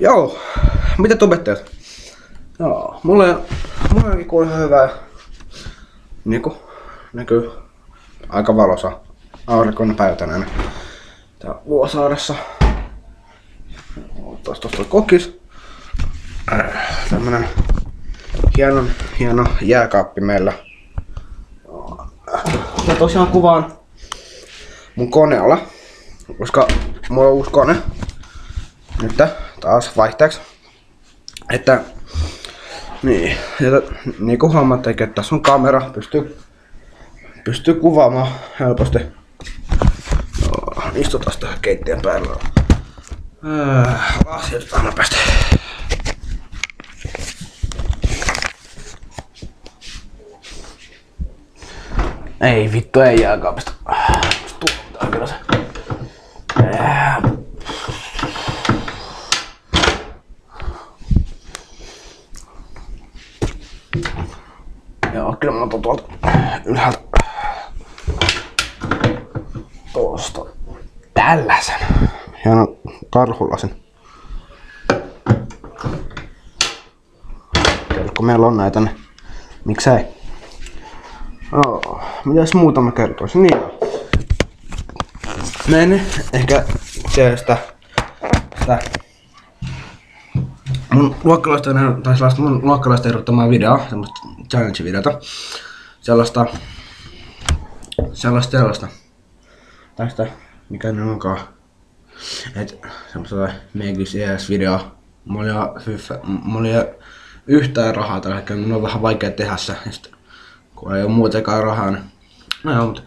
Joo, mitä tubettajat? Joo, mulla onkin kuule ihan hyvä. Niinku näkyy aika valoisa aurinkoinen päivä tänään. Tää Vuosaaressa. Tuosta kokis. Tämmönen hieno jääkaappi meillä. Ja tosiaan kuvaan mun koneella, koska mulla on uusi kone. Nyt taas vaihteeksi. Että niin kuin huomaatte, että tässä on kamera, pystyy kuvaamaan helposti. Istutaan tähän keittiön päällä. Siirrytään nopeasti. Ei vittu, ei jääkaapista. Tuottaa kyllä se. Joo, kyllä mä otan tuolta ylhäältä tuosta tällaisen. Hieno karhulasin. Kun meillä on näitä, niin miksei? Mitäs muuta mä kertoisin? Niin. Mä en ehkä tee sitä mun luokkalaisten ehdottamaa videoa, semmoista challenge-videota. Sellaista. Tästä, mikä ne onkaan. Et semmoista Megis ES-videoa. Mulla ei ole yhtään rahaa tällä hetkellä, mun on vähän vaikea tehdä se. Kun ei oo muutenkaan rahaa, niin no joo, mutta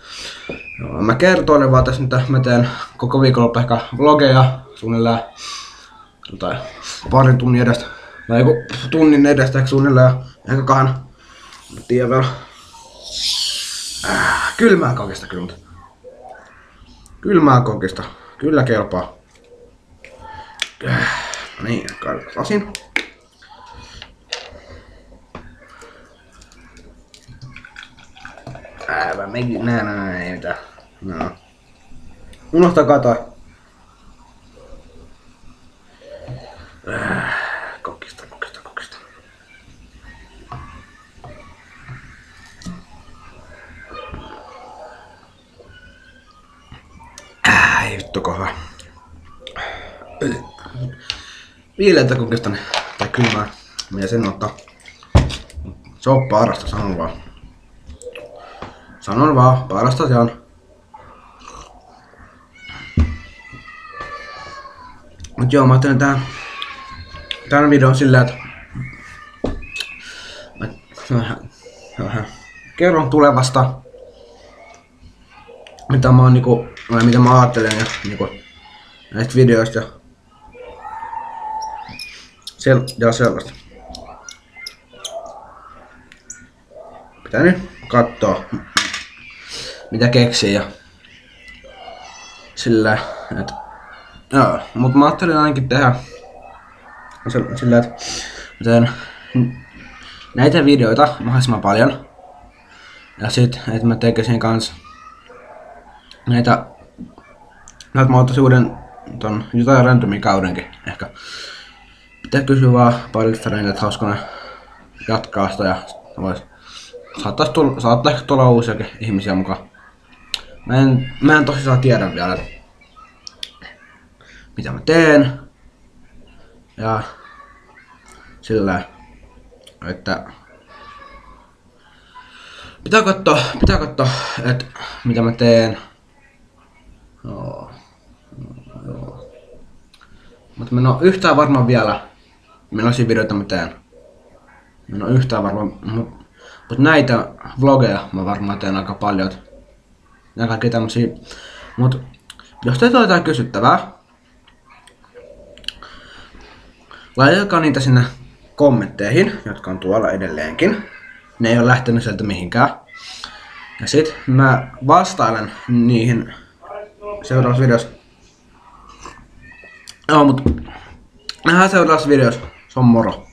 joo, mä kertoin vaan tässä, että mä teen koko viikonloppu ehkä vlogeja suunnilleen parin tunnin edestä. Tai joku tunnin edestä ehkä suunnilleen, ehkä 2. Mä tiedän vielä. Kylmää kokista kyllä, mutta kylmää kokista. Kyllä kelpaa. No niin, kaivetaan lasin. Ei mitään. No. Unohtakaa toi. Kokista. Ei vittu kohva. Viileitä kokista tai kylmää. Mitä sen ottaa? Se on parasta, sanon vaan. Sanon vaan, parasta se on. Mut joo, mä ajattelin tämän videon silleen, että mä kerron tulevasta, mitä mä oon mitä mä ajattelen ja näistä videoista ja sellaista. Pitää nyt kattoo mitä keksii ja sillä, että joo, mut mä ajattelin ainakin tehdä sillä, että mä teen näitä videoita mahdollisimman paljon ja sit, että mä tekisin kans näitä mä ottaisin uuden ton jotain randomin kaudenkin ehkä. Pitää kysyä vaan paljon frenille, että hauska ne jatkaa sitä ja saattaa ehkä tulla uusiakin ihmisiä mukaan. Mä en tosissaan tiedä vielä, mitä mä teen. Ja sillä, että pitää katsoa, että mitä mä teen. Joo. Mutta mä en oo yhtään varma vielä, millaisia videoita mä teen. Mä en oo yhtään varma, mutta näitä vlogeja mä varmaan teen aika paljon. Ja kaikki tämmösiä. Mut jos teillä on jotain kysyttävää, laitakaa niitä sinne kommentteihin, jotka on tuolla edelleenkin. Ne ei ole lähtenyt sieltä mihinkään. Ja sit mä vastailen niihin seuraavassa videossa. Joo, mut nähdään seuraavassa videossa. Se on moro.